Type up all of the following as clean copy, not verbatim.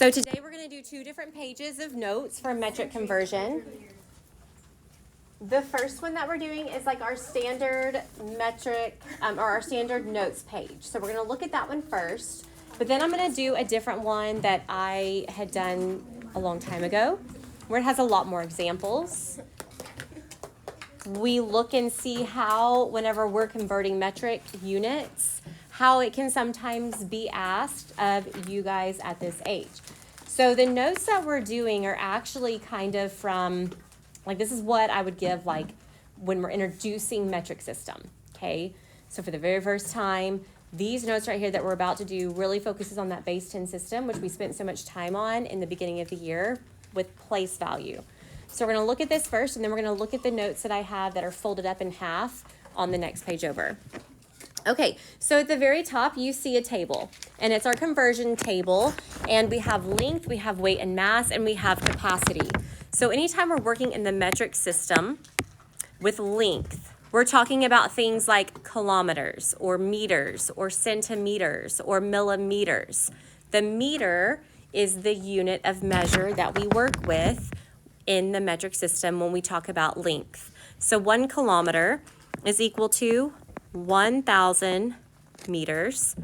So today we're going to do 2 different pages of notes for metric conversion. The first one that we're doing is like our standard metric or our standard notes page. So we're going to look at that one first, but then I'm going to do a different one that I had done a long time ago where it has a lot more examples. We look and see how, whenever we're converting metric units, how it can sometimes be asked of you guys at this age. So the notes that we're doing are actually kind of from, like, this is what I would give like when we're introducing metric system, okay? So for the very first time, these notes right here that we're about to do really focuses on that base 10 system, which we spent so much time on in the beginning of the year with place value. So we're going to look at this first, and then we're going to look at the notes that I have that are folded up in half on the next page over. Okay, so at the very top, you see a table, and it's our conversion table, and we have length, we have weight and mass, and we have capacity. So anytime we're working in the metric system with length, we're talking about things like kilometers or meters or centimeters or millimeters. The meter is the unit of measure that we work with in the metric system when we talk about length. So 1 kilometer is equal to 1,000 meters.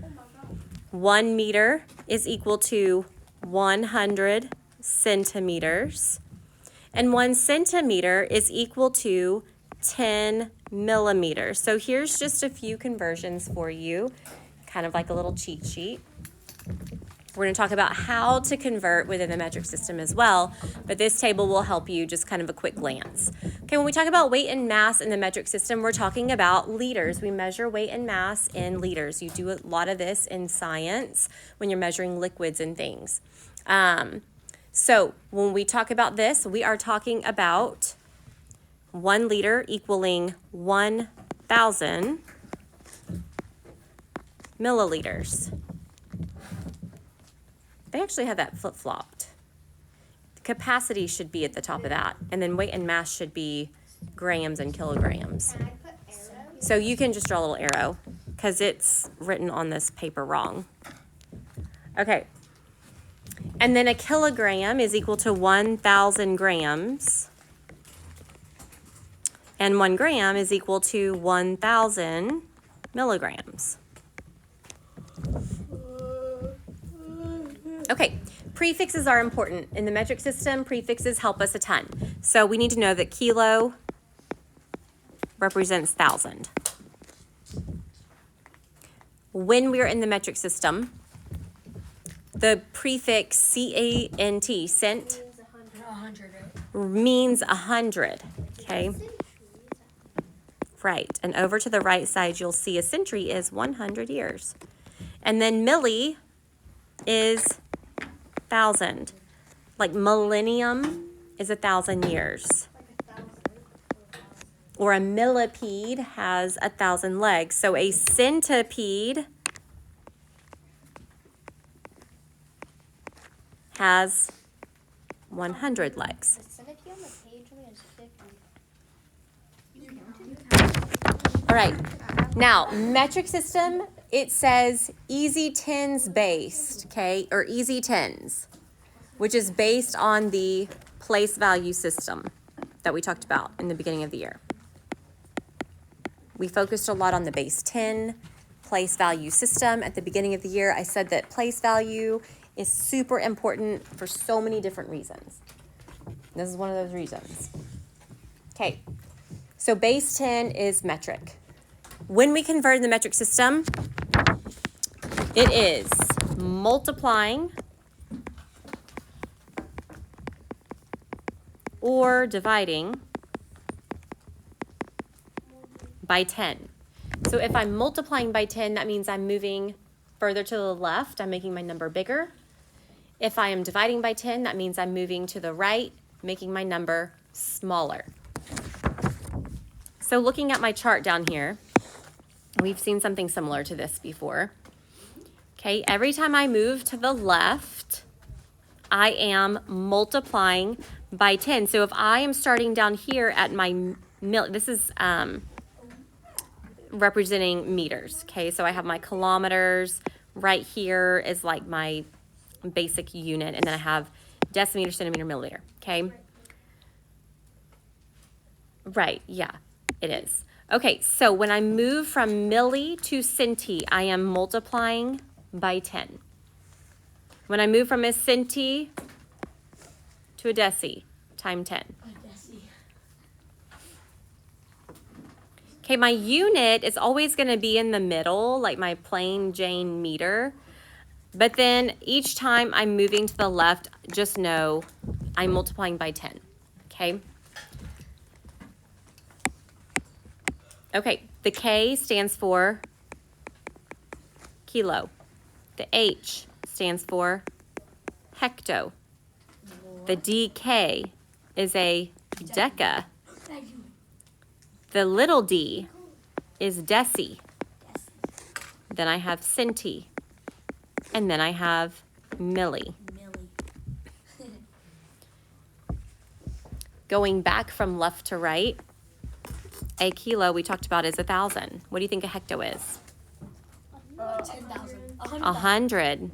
1 meter is equal to 100 centimeters. And 1 centimeter is equal to 10 millimeters. So here's just a few conversions for you, kind of like a little cheat sheet. We're going to talk about how to convert within the metric system as well, but this table will help you just kind of a quick glance. Okay, when we talk about weight and mass in the metric system, we're talking about liters. We measure weight and mass in liters. You do a lot of this in science when you're measuring liquids and things. So when we talk about this, we are talking about 1 liter equaling 1,000 milliliters. They actually have that flip-flopped. Capacity should be at the top of that, and then weight and mass should be grams and kilograms. Can I put arrows? So you can just draw a little arrow because it's written on this paper wrong. Okay. And then a kilogram is equal to 1,000 grams, and 1 gram is equal to 1,000 milligrams. Okay, prefixes are important. In the metric system, prefixes help us a ton. So we need to know that kilo represents 1,000. When we're in the metric system, the prefix C-A-N-T, cent, means 100, okay? Right, and over to the right side, you'll see a century is 100 years. And then milli is 1,000. Like millennium is 1,000 years. Or a millipede has 1,000 legs. So a centipede has 100 legs. The centipede on the page only has 50. All right. Now, metric system, it says easy tens based, okay, or easy tens, which is based on the place value system that we talked about in the beginning of the year. We focused a lot on the base 10 place value system at the beginning of the year. I said that place value is super important for so many different reasons. This is one of those reasons. Okay, so base 10 is metric. When we convert in the metric system, it is multiplying or dividing by 10. So if I'm multiplying by 10, that means I'm moving further to the left. I'm making my number bigger. If I am dividing by 10, that means I'm moving to the right, making my number smaller. So looking at my chart down here, we've seen something similar to this before. Okay, every time I move to the left, I am multiplying by 10. So if I am starting down here at my this is representing meters. Okay, so I have my kilometers. Right here is like my basic unit, and then I have decimeter, centimeter, milliliter, okay? Right, yeah, it is. Okay, so when I move from milli to centi, I am multiplying by 10. When I move from a centi to a deci, time 10. Okay, my unit is always going to be in the middle, like my plain Jane meter. But then each time I'm moving to the left, just know I'm multiplying by 10, okay? Okay, the K stands for kilo. The H stands for hecto. The DK is a deca. The little d is deci. Then I have centi. And then I have milli. Going back from left to right, a kilo we talked about is 1,000. What do you think a hecto is? 10,000. 100.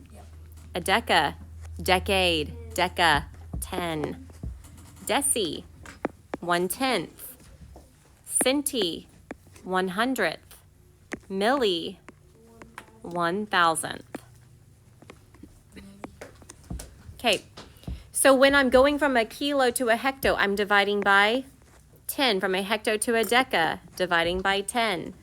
A deca, decade, deca, 10. Deci, 1/10. Centi, 100th. Milli, 1,000th. Okay, so when I'm going from a kilo to a hecto, I'm dividing by 10. From a hecto to a deca, dividing by 10.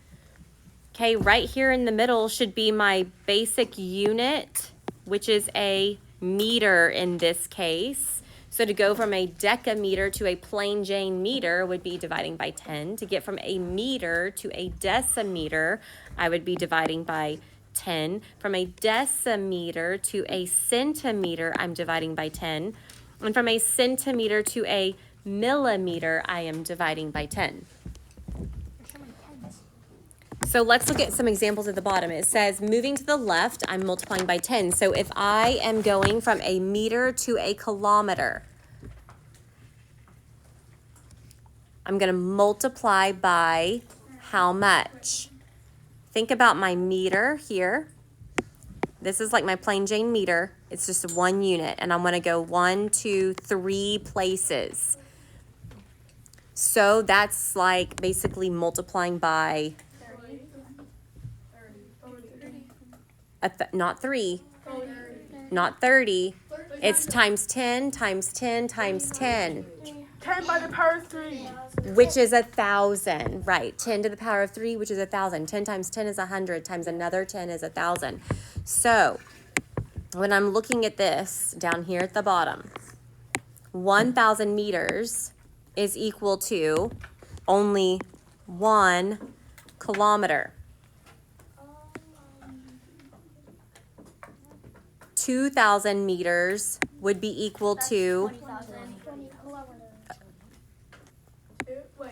Okay, right here in the middle should be my basic unit, which is a meter in this case. So to go from a decameter to a plain Jane meter would be dividing by 10. To get from a meter to a decimeter, I would be dividing by 10. From a decimeter to a centimeter, I'm dividing by 10. And from a centimeter to a millimeter, I am dividing by 10. So let's look at some examples at the bottom. It says moving to the left, I'm multiplying by 10. So if I am going from a meter to a kilometer, I'm going to multiply by how much? Think about my meter here. This is like my plain Jane meter. It's just one unit, and I'm going to go 1, 2, 3 places. So that's like basically multiplying by not 3, not 30. It's times 10, times 10, times 10. 10 by the power of 3. Which is 1,000, right? 10 to the power of 3, which is 1,000. 10 times 10 is 100, times another 10 is 1,000. So when I'm looking at this down here at the bottom, 1,000 meters is equal to only 1 kilometer. 2,000 meters would be equal to,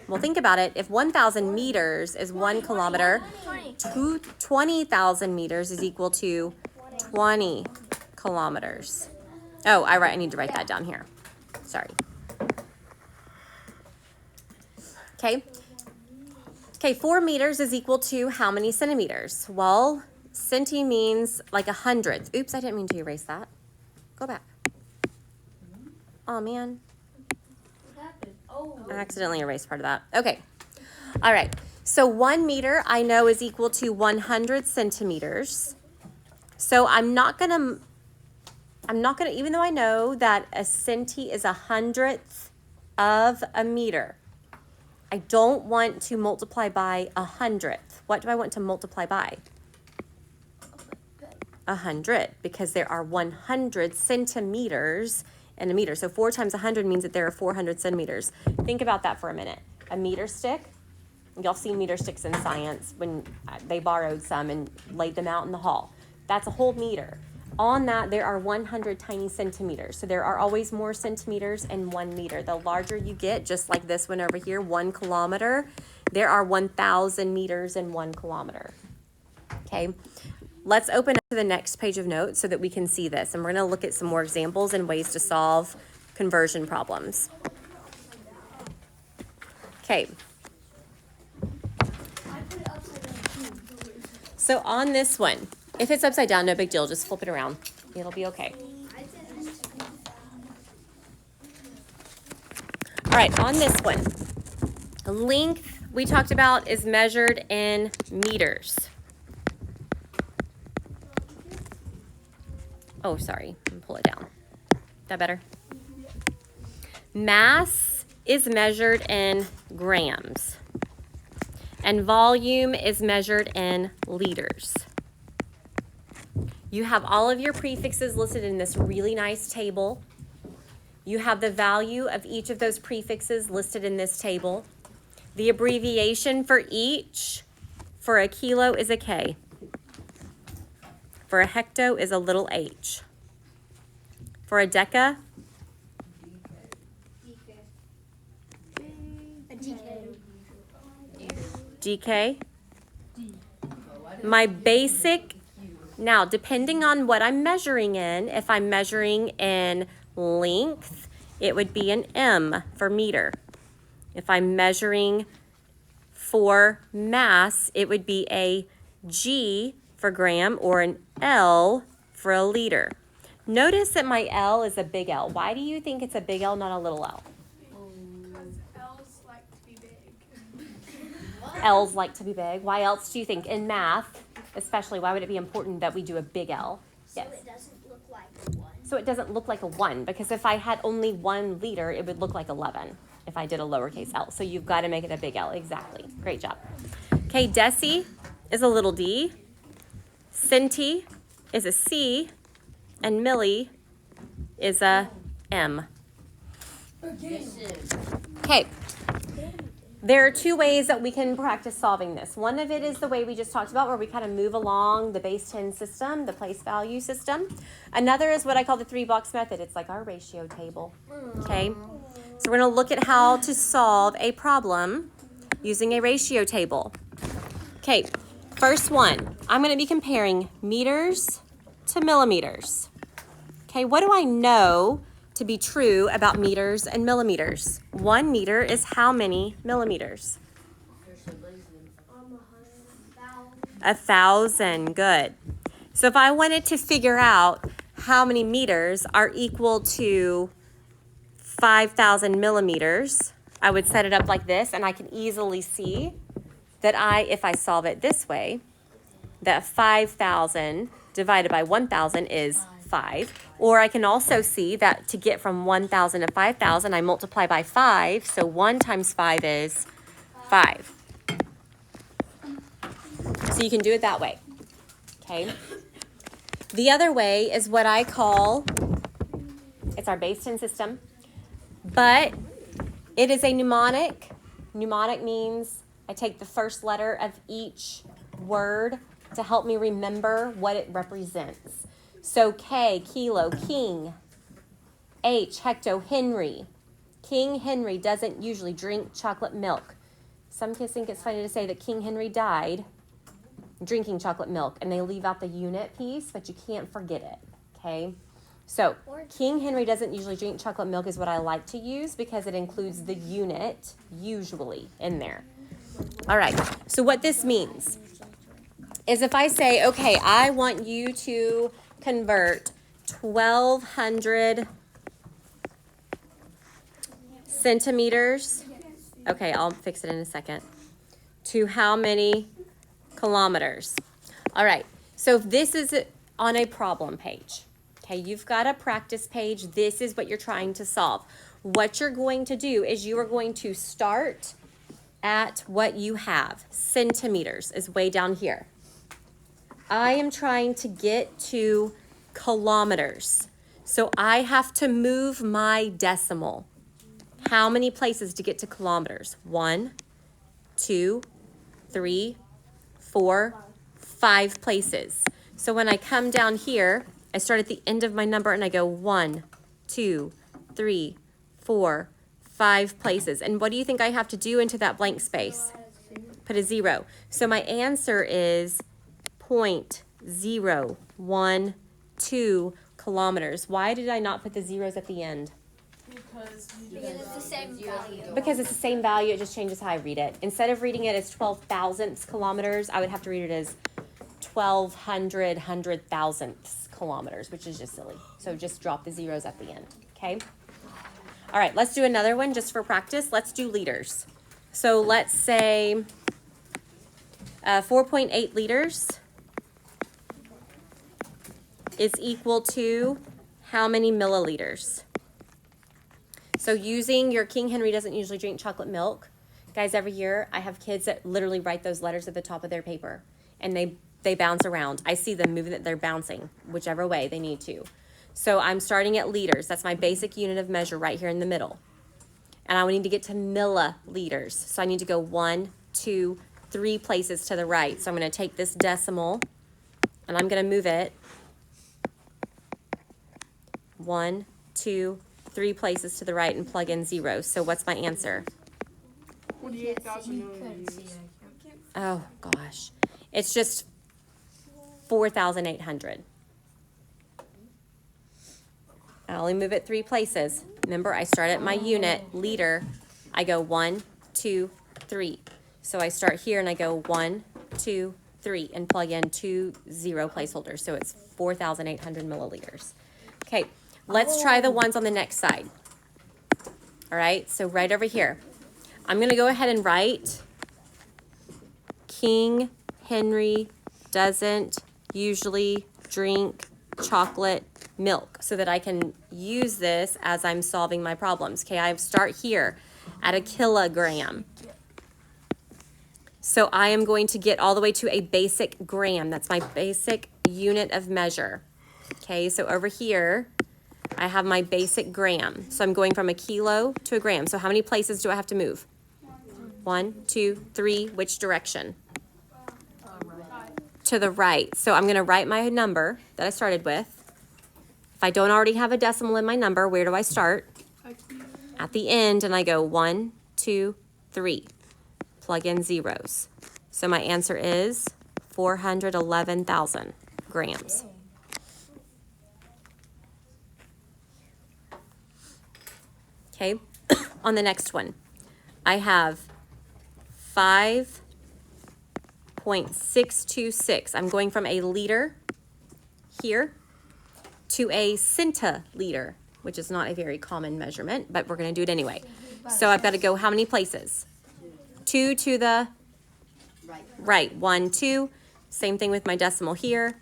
well, think about it. If 1,000 meters is 1 kilometer, 20,000 meters is equal to 20 kilometers. Oh, I need to write that down here. Sorry. Okay. Okay, 4 meters is equal to how many centimeters? Well, centi means like 100th. Oops, I didn't mean to erase that. Go back. Oh, man. I accidentally erased part of that. Okay. All right. So 1 meter I know is equal to 100 centimeters. So I'm not gonna, even though I know that a centi is 100th of a meter, I don't want to multiply by 100th. What do I want to multiply by? 100, because there are 100 centimeters in a meter. So 4 times 100 means that there are 400 centimeters. Think about that for a minute. A meter stick, y'all seen meter sticks in science when they borrowed some and laid them out in the hall. That's a whole meter. On that, there are 100 tiny centimeters. So there are always more centimeters in 1 meter. The larger you get, just like this one over here, 1 kilometer, there are 1,000 meters in 1 kilometer. Okay. Let's open up to the next page of notes so that we can see this. And we're going to look at some more examples and ways to solve conversion problems. Okay. So on this one, if it's upside down, no big deal. Just flip it around. It'll be okay. All right, on this one, length we talked about is measured in meters. Oh, sorry, let me pull it down. Is that better? Mass is measured in grams, and volume is measured in liters. You have all of your prefixes listed in this really nice table. You have the value of each of those prefixes listed in this table. The abbreviation for each, for a kilo is a K. For a hecto is a little h. For a deca, DK. My basic, now depending on what I'm measuring in, if I'm measuring in length, it would be an M for meter. If I'm measuring for mass, it would be a G for gram or an L for a liter. Notice that my L is a big L. Why do you think it's a big L, not a little L? Because L's like to be big. L's like to be big. Why else do you think? In math, especially, why would it be important that we do a big L? So Yes. it doesn't look like a 1. So it doesn't look like a 1, because if I had only 1 liter, it would look like 11 if I did a lowercase l. So you've got to make it a big L. Exactly. Great job. Okay, deci is a little d. Centi is a C. And milli is a M. Okay. There are 2 ways that we can practice solving this. One of it is the way we just talked about, where we kind of move along the base 10 system, the place value system. Another is what I call the 3-box method. It's like our ratio table. Okay? So we're going to look at how to solve a problem using a ratio table. Okay, first one. I'm going to be comparing meters to millimeters. Okay, what do I know to be true about meters and millimeters? 1 meter is how many millimeters? 1,000. Good. So if I wanted to figure out how many meters are equal to 5,000 millimeters, I would set it up like this, and I can easily see that if I solve it this way, that 5,000 divided by 1,000 is 5. Or I can also see that to get from 1,000 to 5,000, I multiply by 5. So 1 times 5 is 5. So you can do it that way. Okay. The other way is what I call, it's our base 10 system, but it is a mnemonic. Mnemonic means I take the first letter of each word to help me remember what it represents. So K, kilo, king. H, hecto, Henry. King Henry doesn't usually drink chocolate milk. Some kids think it's funny to say that King Henry died drinking chocolate milk, and they leave out the unit piece, but you can't forget it, okay? So King Henry doesn't usually drink chocolate milk is what I like to use, because it includes the unit usually in there. All right, so what this means is if I say, okay, I want you to convert 1,200 centimeters, okay, I'll fix it in a second, to how many kilometers? All right, so if this is on a problem page, okay, you've got a practice page, this is what you're trying to solve. What you're going to do is you are going to start at what you have. Centimeters is way down here. I am trying to get to kilometers. So I have to move my decimal. How many places to get to kilometers? 1, 2, 3, 4, 5 places. So when I come down here, I start at the end of my number and I go 1, 2, 3, 4, 5 places. And what do you think I have to do into that blank space? Put a 0. So my answer is 0.012 kilometers. Why did I not put the zeros at the end? Because it's the same value. Because it's the same value, it just changes how I read it. Instead of reading it as 12 thousandths kilometers, I would have to read it as 1,200 hundred thousandths kilometers, which is just silly. So just drop the zeros at the end, okay? All right, let's do another one just for practice. Let's do liters. So let's say 4.8 liters is equal to how many milliliters? So using your King Henry doesn't usually drink chocolate milk. Guys, every year I have kids that literally write those letters at the top of their paper and they bounce around. I see them moving, they're bouncing whichever way they need to. So I'm starting at liters. That's my basic unit of measure right here in the middle. And I need to get to milliliters. So I need to go 1, 2, 3 places to the right. So I'm going to take this decimal and I'm going to move it 1, 2, 3 places to the right and plug in zeros. So what's my answer? 48,000 milliliters. Oh gosh. It's just 4,800. I only move it 3 places. Remember, I start at my unit, liter. I go 1, 2, 3. So I start here and I go 1, 2, 3 and plug in 2 zero placeholders. So it's 4,800 milliliters. Okay, let's try the ones on the next side. All right, so right over here. I'm going to go ahead and write King Henry doesn't usually drink chocolate milk so that I can use this as I'm solving my problems. Okay, I start here at a kilogram. So I am going to get all the way to a basic gram. That's my basic unit of measure. Okay, so over here, I have my basic gram. So I'm going from a kilo to a gram. So how many places do I have to move? 1, 2, 3. Which direction? To the right. So I'm going to write my number that I started with. If I don't already have a decimal in my number, where do I start? At the end, and I go 1, 2, 3. Plug in zeros. So my answer is 411,000 grams. Okay, on the next one, I have 5.626. I'm going from a liter here to a centiliter, which is not a very common measurement, but we're going to do it anyway. So I've got to go how many places? 2 to the right. 1, 2. Same thing with my decimal here.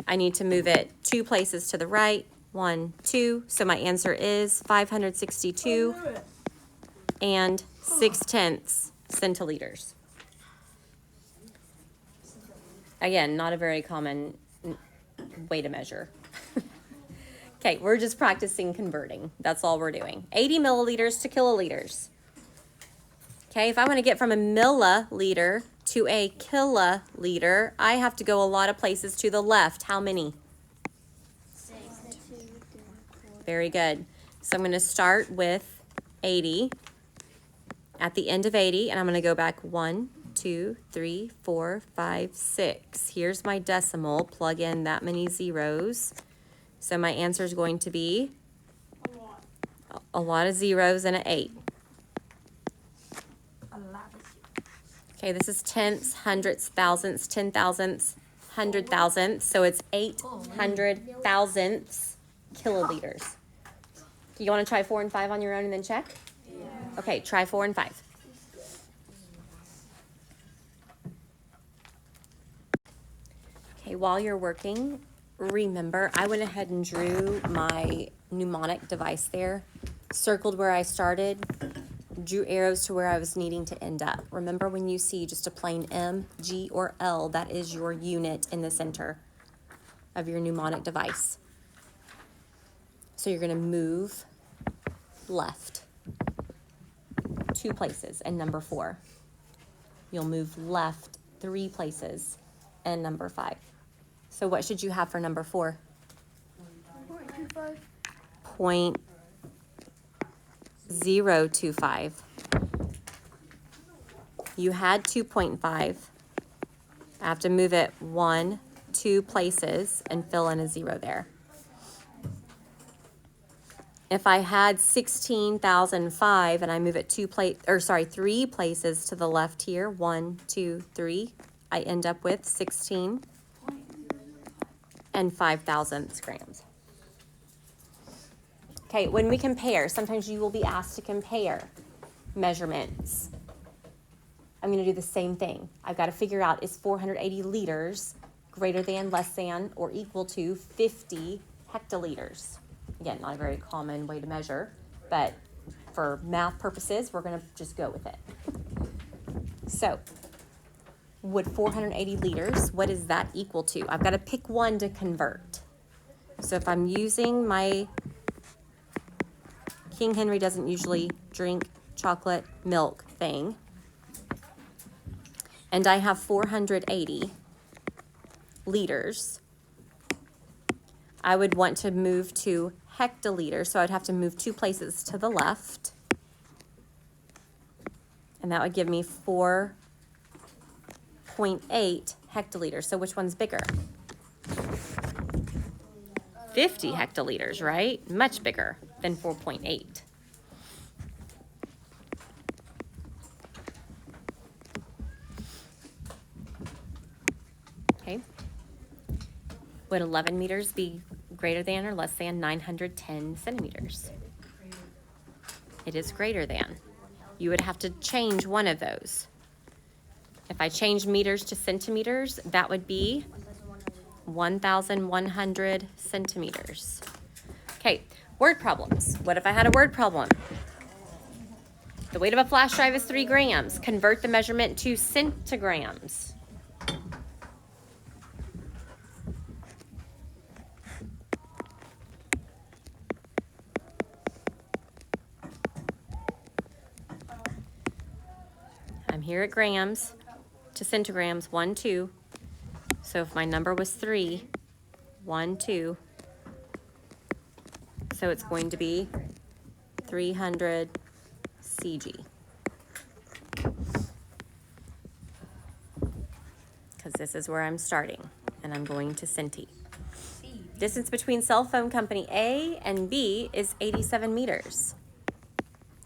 I need to move it 2 places to the right. 1, 2. So my answer is 562 and 6/10 centiliters. Again, not a very common way to measure. Okay, we're just practicing converting. That's all we're doing. 80 milliliters to kiloliters. Okay, if I want to get from a milliliter to a kiloliter, I have to go a lot of places to the left. How many? 6. Very good. So I'm going to start with 80 at the end of 80, and I'm going to go back 1, 2, 3, 4, 5, 6. Here's my decimal. Plug in that many zeros. So my answer is going to be a lot of zeros and an 8. Okay, this is tenths, hundredths, thousandths, 10 thousandths, 100 thousandths. So it's 800 thousandths kiloliters. You want to try 4 and 5 on your own and then check? Yeah. Okay, try 4 and 5. Okay, while you're working, remember, I went ahead and drew my mnemonic device there, circled where I started, drew arrows to where I was needing to end up. Remember, when you see just a plain M, G, or L, that is your unit in the center of your mnemonic device. So you're going to move left 2 places and number 4. You'll move left 3 places and number 5. So what should you have for number 4? 0.025. You had 2.5. I have to move it 1, 2 places and fill in a 0 there. If I had 16,005 and I move it 3 places to the left here, 1, 2, 3, I end up with 16 and 5 thousandths grams. Okay, when we compare, sometimes you will be asked to compare measurements. I'm going to do the same thing. I've got to figure out, is 480 liters greater than, less than, or equal to 50 hectoliters? Again, not a very common way to measure, but for math purposes, we're going to just go with it. So, would 480 liters, what is that equal to? I've got to pick one to convert. So if I'm using my King Henry doesn't usually drink chocolate milk thing, and I have 480 liters, I would want to move to hectoliters, so I'd have to move 2 places to the left, and that would give me 4.8 hectoliters. So which one's bigger? 50 hectoliters, right? Much bigger than 4.8. Okay. Would 11 meters be greater than or less than 910 centimeters? It is greater than. You would have to change one of those. If I change meters to centimeters, that would be 1,100 centimeters. Okay, word problems. What if I had a word problem? The weight of a flash drive is 3 grams. Convert the measurement to centigrams. I'm here at grams to centigrams, 1, 2. So if my number was 3, 1, 2, so it's going to be 300 CG. Because this is where I'm starting, and I'm going to centi. Distance between cell phone company A and B is 87 meters.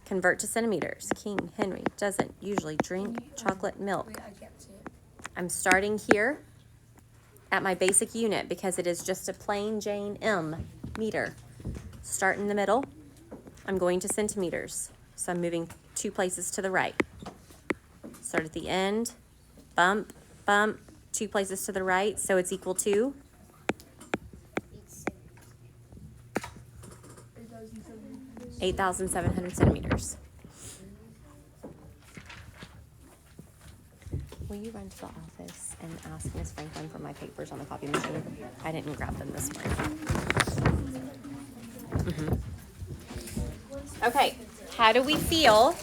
Convert to centimeters. King Henry doesn't usually drink chocolate milk. I'm starting here at my basic unit because it is just a plain Jane M meter. Start in the middle. I'm going to centimeters. So I'm moving 2 places to the right. Start at the end. Bump, bump, 2 places to the right. So it's equal to 8,700 centimeters. Will you run to the office and ask Miss Franklin for my papers on the copy machine? I didn't grab them this morning. Okay, how do we feel